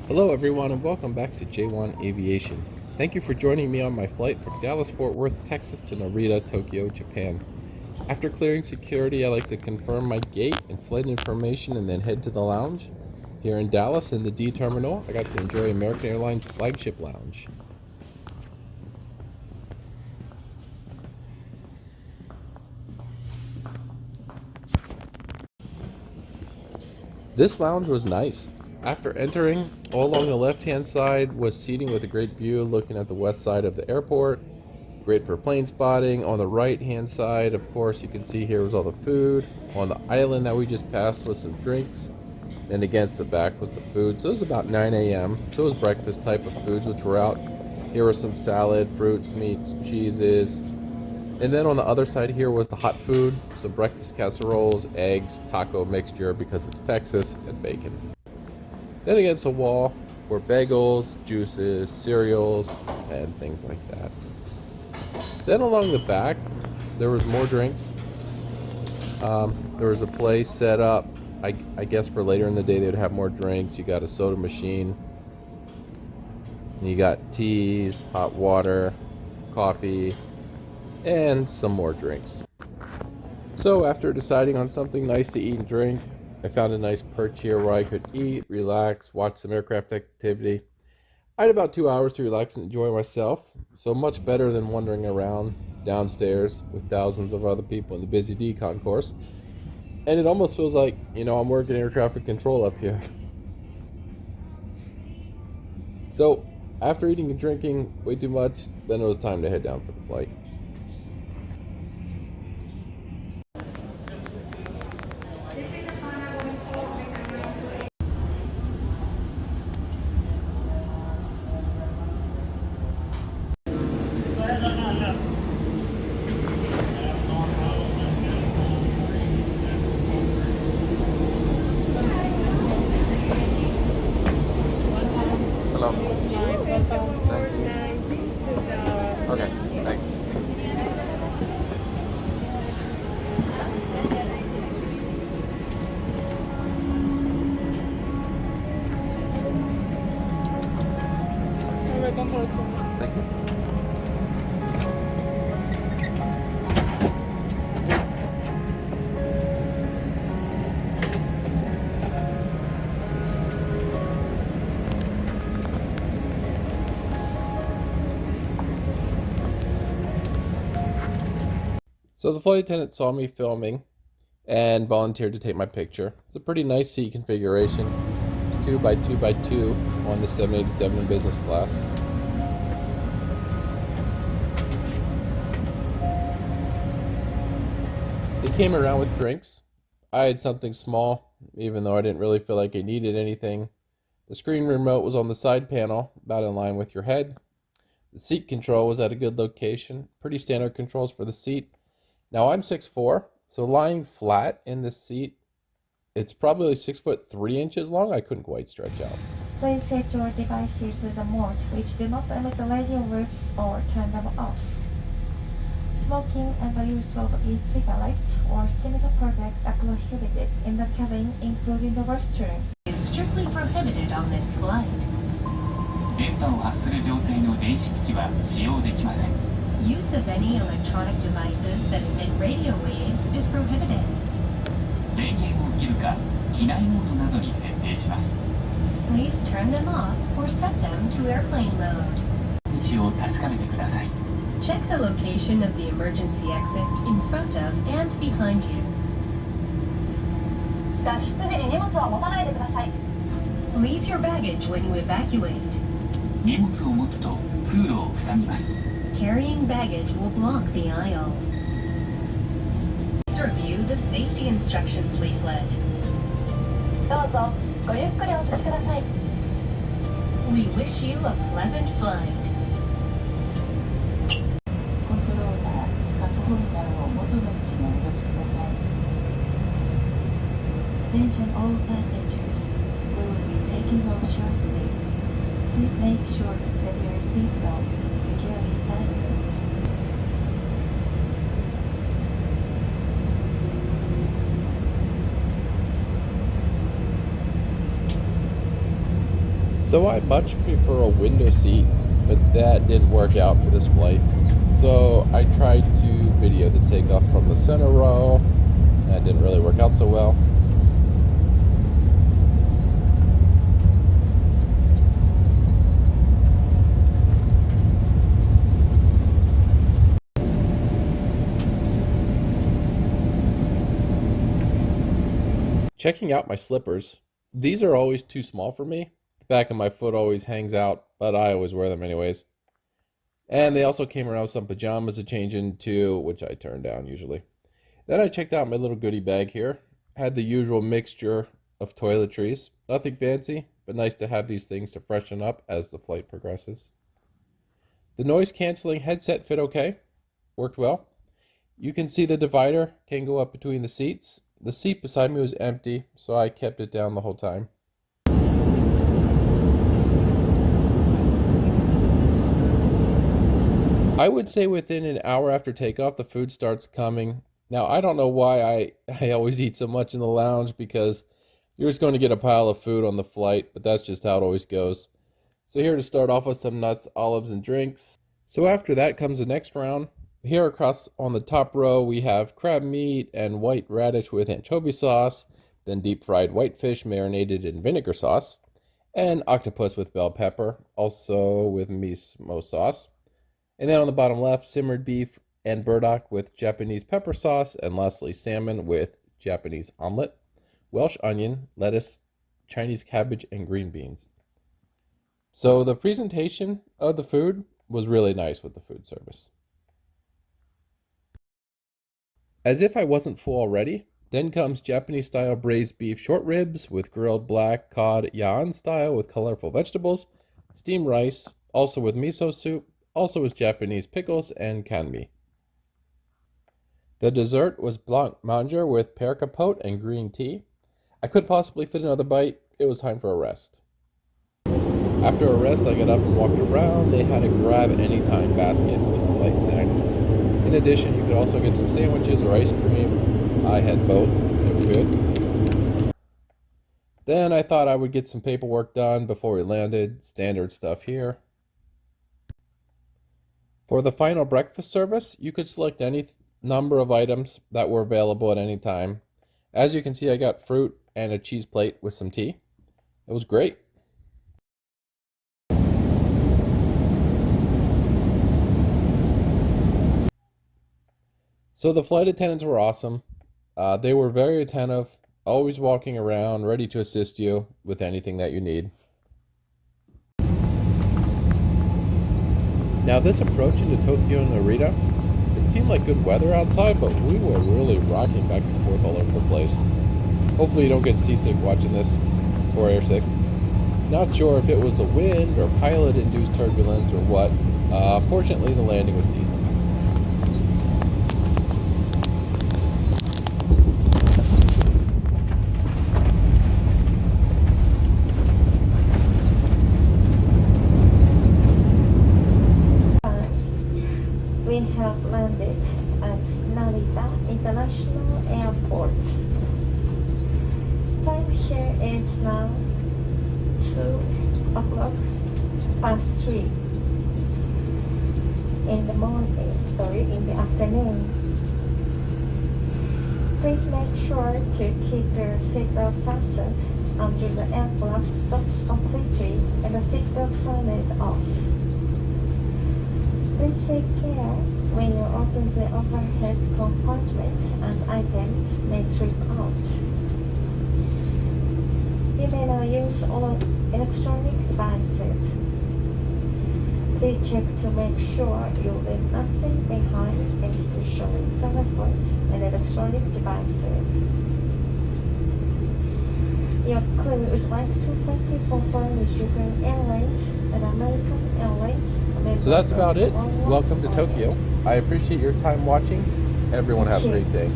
Hello everyone and welcome back to J1 Aviation. Thank you for joining me on my flight from Dallas-Fort Worth, Texas to Narita, Tokyo, Japan. After clearing security, I like to confirm my gate and flight information and then head to the lounge. Here in Dallas in the D terminal, I got to enjoy American Airlines Flagship Lounge. This lounge was nice. After entering, all along the left-hand side was seating with a great view looking at the west side of the airport. Great for plane spotting. On the right-hand side, of course, you can see here was all the food. On the island that we just passed was some drinks. And against the back was the food. So it was about 9 a.m. So it was breakfast type of foods which were out. Here was some salad, fruits, meats, cheeses. And then on the other side here was the hot food, some breakfast casseroles, eggs, taco mixture because it's Texas, and bacon. Then against the wall were bagels, juices, cereals, and things like that. Then along the back, there was more drinks. There was a place set up, I guess for later in the day they would have more drinks. You got a soda machine. You got teas, hot water, coffee, and some more drinks. So after deciding on something nice to eat and drink, I found a nice perch here where I could eat, relax, watch some aircraft activity. I had about 2 hours to relax and enjoy myself, so much better than wandering around downstairs with thousands of other people in the busy D concourse. And it almost feels like, I'm working air traffic control up here. So after eating and drinking way too much, then it was time to head down for the flight. Hello. Thank you. Okay, thanks. Thank you. So the flight attendant saw me filming and volunteered to take my picture. It's a pretty nice seat configuration. It's 2 by 2 by 2 on the 787 in business class. They came around with drinks. I had something small, even though I didn't really feel like I needed anything. The screen remote was on the side panel, about in line with your head. The seat control was at a good location. Pretty standard controls for the seat. Now I'm 6'4", so lying flat in this seat, it's probably 6'3" long. I couldn't quite stretch out. Please set your devices to the mode which do not emit radio waves or turn them off. Smoking and the use of e-cigarettes or similar products are prohibited in the cabin, including the restroom. Is strictly prohibited on this flight. 電波を発する状態の電子機器は使用できません。Use of any electronic devices that emit radio waves is prohibited. 電源を切るか、機内モードなどに設定します。Please turn them off or set them to airplane mode. 位置を確かめてください。Check the location of the emergency exits in front of and behind you. 脱出時に荷物は持たないでください。Leave your baggage when you evacuate. 荷物を持つと通路を塞ぎます。Carrying baggage will block the aisle. Please review the safety instructions leaflet. どうぞごゆっくりお過ごしください。We wish you a pleasant flight. コントローラー、カップホルダーを元の位置にお戻しください。Attention all passengers. We will be taking off shortly. Please make sure that your seatbelt is securely fastened. So I much prefer a window seat, but that didn't work out for this flight. So I tried to video the takeoff from the center row. That didn't really work out so well. Checking out my slippers. These are always too small for me. The back of my foot always hangs out, but I always wear them anyways. And they also came around with some pajamas to change into, which I turn down usually. Then I checked out my little goodie bag here. Had the usual mixture of toiletries. Nothing fancy, but nice to have these things to freshen up as the flight progresses. The noise canceling headset fit okay. Worked well. You can see the divider can go up between the seats. The seat beside me was empty, so I kept it down the whole time. I would say within an hour after takeoff, the food starts coming. Now, I don't know why I always eat so much in the lounge, because you're just going to get a pile of food on the flight, but that's just how it always goes. So here to start off with some nuts, olives, and drinks. So after that comes the next round. Here across on the top row, we have crab meat and white radish with anchovy sauce, then deep fried whitefish marinated in vinegar sauce, and octopus with bell pepper, also with miso sauce. And then on the bottom left, simmered beef and burdock with Japanese pepper sauce, and lastly, salmon with Japanese omelet, Welsh onion, lettuce, Chinese cabbage, and green beans. So the presentation of the food was really nice with the food service. As if I wasn't full already, then comes Japanese-style braised beef short ribs with grilled black cod yan style with colorful vegetables, steamed rice, also with miso soup, also with Japanese pickles and kanmi. The dessert was blanc manger with pear capote and green tea. I could possibly fit another bite. It was time for a rest. After a rest, I got up and walked around. They had a grab anytime basket with some light snacks. In addition, you could also get some sandwiches or ice cream. I had both. They were good. Then I thought I would get some paperwork done before we landed. Standard stuff here. For the final breakfast service, you could select any number of items that were available at any time. As you can see, I got fruit and a cheese plate with some tea. It was great. So the flight attendants were awesome. They were very attentive, always walking around, ready to assist you with anything that you need. Now this approach into Tokyo Narita, it seemed like good weather outside, but we were really rocking back and forth all over the place. Hopefully you don't get seasick watching this, or airsick. Not sure if it was the wind or pilot-induced turbulence or what. Fortunately the landing was decent. We have landed at Narita International Airport. Time here is now 3 in the afternoon. Please make sure to keep your seatbelt fastened until the aircraft stops completely and the seatbelt sign is off. Please take care when you open the overhead compartment and items may slip out. You may now use all electronic devices. Please check to make sure you leave nothing behind, especially telephones and electronic devices. Your crew would like to thank you for flying with Japan Airlines and American Airlines. So that's about it. Welcome to Tokyo. I appreciate your time watching. Everyone have a great day.